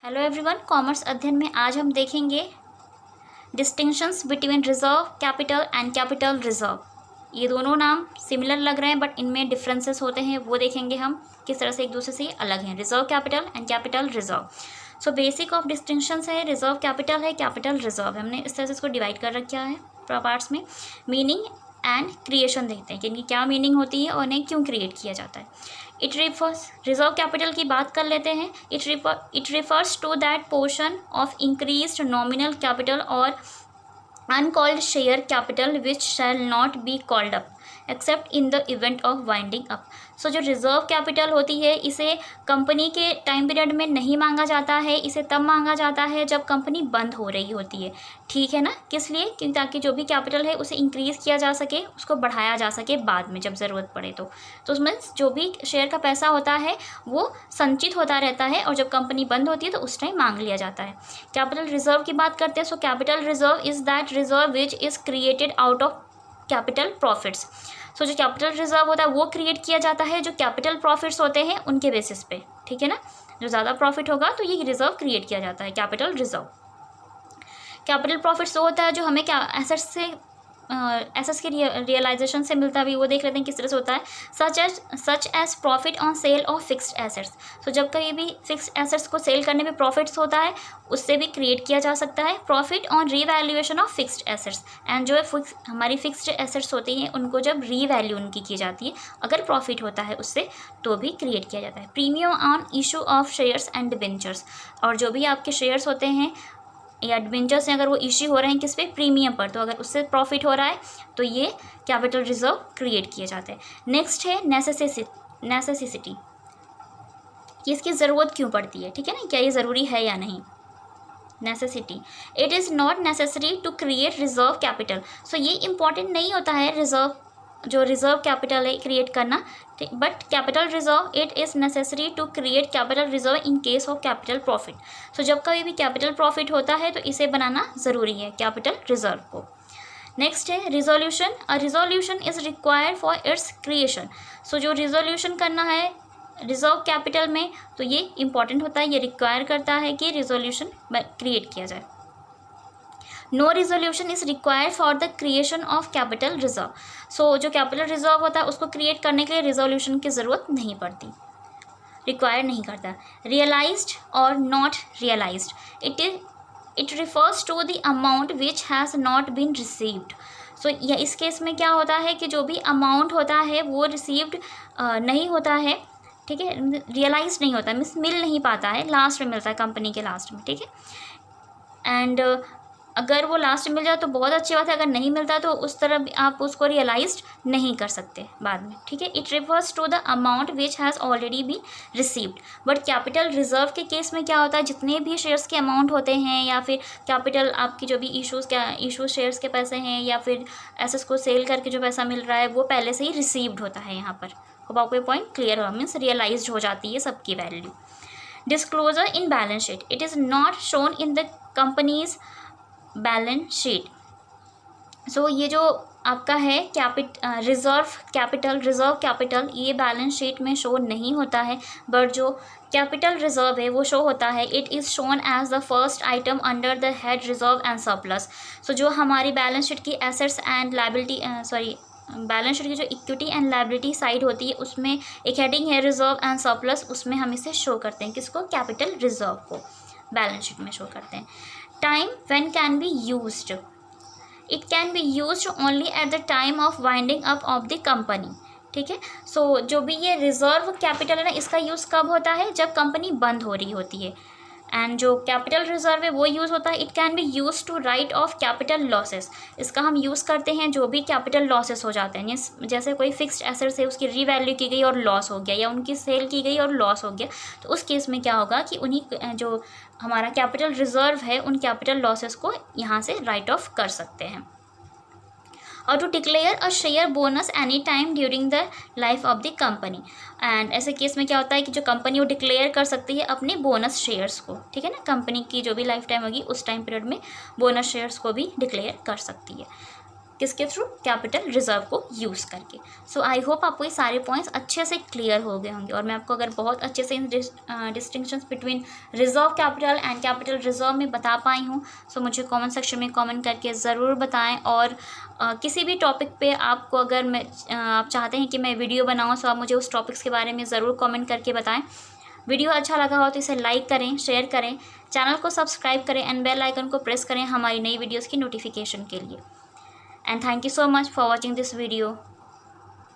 Hello everyone, commerce अध्ययन में आज हम देखेंगे distinctions between reserve capital and capital reserve. ये दोनों नाम सिमिलर लग रहे हैं बट इनमें डिफरेंसेस होते हैं, वो देखेंगे हम किस तरह से एक दूसरे से अलग हैं। Reserve capital and capital reserve. So basic of distinctions है रिजर्व कैपिटल है, कैपिटल रिजर्व है। हमने इस तरह से इसको डिवाइड कर रखा है पार्ट्स में। मीनिंग एंड क्रिएशन देखते हैं कि इनकी क्या मीनिंग होती है और इन्हें क्यों क्रिएट किया जाता है। इट रिफर्स रिजर्व कैपिटल की बात कर लेते हैं। It refers to that portion of increased nominal capital और uncalled share capital which shall not be called up except in the event of winding up. So जो रिजर्व कैपिटल होती है इसे कंपनी के टाइम पीरियड में नहीं मांगा जाता है, इसे तब मांगा जाता है जब कंपनी बंद हो रही होती है। ठीक है ना, किस लिए? क्योंकि ताकि जो भी कैपिटल है उसे इंक्रीज़ किया जा सके, उसको बढ़ाया जा सके बाद में जब ज़रूरत पड़े तो उसमें जो भी शेयर का पैसा होता है वो संचित होता रहता है और जब कंपनी बंद होती है तो उस टाइम मांग लिया जाता है। कैपिटल रिजर्व की बात करते हैं। So capital reserve is that reserve which is created out of capital profits. So जो कैपिटल रिजर्व होता है वो क्रिएट किया जाता है जो कैपिटल प्रॉफिट्स होते हैं उनके बेसिस पे। ठीक है ना, जो ज़्यादा प्रॉफिट होगा तो ये रिजर्व क्रिएट किया जाता है, कैपिटल रिजर्व। कैपिटल प्रॉफिट्स वो होता है जो हमें क्या एसेट्स के रियलाइजेशन से मिलता है। अभी वो देख लेते हैं किस तरह से होता है। Such as profit on sale of fixed assets. तो जब कहीं भी फिक्स्ड एसेट्स को सेल करने में प्रॉफिट्स होता है उससे भी क्रिएट किया जा सकता है। Profit on revaluation of fixed assets and जो है हमारी फिक्स्ड एसेट्स होती हैं उनको जब रीवैल्यू उनकी की जाती है अगर प्रॉफिट होता है उससे तो भी क्रिएट किया जाता है। Premium on issue of shares and debentures. और जो भी आपके शेयर्स होते हैं या डिबेंचर्स हैं अगर वो इश्यू हो रहे हैं किस पे, प्रीमियम पर, तो अगर उससे प्रॉफिट हो रहा है तो ये कैपिटल रिजर्व क्रिएट किए जाते हैं। नेक्स्ट है नेसेसिटी, कि इसकी ज़रूरत क्यों पड़ती है। ठीक है ना, क्या ये ज़रूरी है या नहीं। Necessity, it is not necessary to create reserve capital. So ये इंपॉर्टेंट नहीं होता है रिजर्व कैपिटल है क्रिएट करना, but capital reserve it is necessary to create capital reserve in case of capital profit. So जब कभी भी कैपिटल प्रॉफिट होता है तो इसे बनाना ज़रूरी है कैपिटल रिजर्व को। नेक्स्ट है resolution. A resolution is required for its creation. So जो रिजोल्यूशन करना है रिजर्व कैपिटल में तो ये इंपॉर्टेंट होता है, ये रिक्वायर करता है कि रिजोल्यूशन क्रिएट किया जाए। No resolution is required for the creation of capital reserve. So जो कैपिटल रिजर्व होता है उसको क्रिएट करने के लिए रिजोल्यूशन की ज़रूरत नहीं पड़ती, रिक्वायर नहीं करता। रियलाइज्ड और not realised, it refers to the amount which has not been received. So यह इस केस में क्या होता है कि जो भी अमाउंट होता है वो रिसीव्ड नहीं होता है। ठीक है, रियलाइज नहीं होता, मीन्स मिल नहीं पाता है, लास्ट में मिलता है कंपनी के लास्ट में। ठीक है, एंड अगर वो लास्ट में मिल जाए तो बहुत अच्छी बात है, अगर नहीं मिलता तो उस तरह आप उसको रियलाइज नहीं कर सकते बाद में। ठीक है, it refers to the amount which has already been received. But capital reserve के केस में क्या होता है, जितने भी शेयर्स के अमाउंट होते हैं या फिर कैपिटल आपकी जो भी इशूज़ शेयर्स के पैसे हैं या फिर एसेट्स को सेल करके जो पैसा मिल रहा है वो पहले से ही रिसीव्ड होता है। यहाँ पर होप आपको पॉइंट क्लियर हुआ, मीन्स रियलाइज हो जाती है सबकी value. Disclosure in balance sheet, it is not shown in the company's balance sheet. So ये जो आपका है रिजर्व कैपिटल ये बैलेंस शीट में शो नहीं होता है, बट जो कैपिटल रिजर्व है वो शो होता है। It is shown as the first item under the head reserve and surplus. So जो हमारी बैलेंस शीट की assets and liability balance sheet की जो इक्विटी एंड लायबिलिटी साइड होती है उसमें एक हेडिंग है रिजर्व एंड सरप्लस, उसमें हम इसे शो करते हैं, किसको, कैपिटल रिजर्व को बैलेंस शीट में शो करते हैं। Time when can be used, it can be used only at the time of winding up of the company. ठीक है, सो जो भी ये रिजर्व कैपिटल है ना इसका यूज़ कब होता है, जब कंपनी बंद हो रही होती है। एंड जो कैपिटल रिजर्व है वो यूज़ होता है, it can be use to write off capital losses. इसका हम यूज़ करते हैं जो भी कैपिटल लॉसेस हो जाते हैं, जैसे कोई फिक्स्ड एसेट्स है उसकी रीवैल्यू की गई और लॉस हो गया या उनकी सेल की गई और लॉस हो गया, तो उस केस में क्या होगा कि उन्हीं जो हमारा कैपिटल रिजर्व है उन कैपिटल लॉसेस को यहाँ से राइट ऑफ कर सकते हैं। और to declare a share bonus any time during the life of the company. And ऐसे केस में क्या होता है कि जो कंपनी वो डिक्लेयर कर सकती है अपने बोनस शेयर्स को। ठीक है ना, कंपनी की जो भी लाइफ टाइम होगी उस टाइम पीरियड में बोनस शेयर्स को भी डिक्लेयर कर सकती है। किसके थ्रू, कैपिटल रिजर्व को यूज़ करके। सो आई होप आपको ये सारे पॉइंट्स अच्छे से क्लियर हो गए होंगे। और मैं आपको अगर बहुत अच्छे से in distinctions between reserve capital and capital reserve में बता पाई हूँ, सो मुझे कमेंट सेक्शन में कमेंट करके ज़रूर बताएं। और किसी भी टॉपिक पे आपको अगर आप चाहते हैं कि मैं वीडियो बनाऊँ, सो आप मुझे उस टॉपिक्स के बारे में ज़रूर कमेंट करके बताएं। वीडियो अच्छा लगा हो तो इसे लाइक करें, शेयर करें, चैनल को सब्सक्राइब करें एंड बेल आइकन को प्रेस करें हमारी नई वीडियोज़ की नोटिफिकेशन के लिए। And thank you so much for watching this video.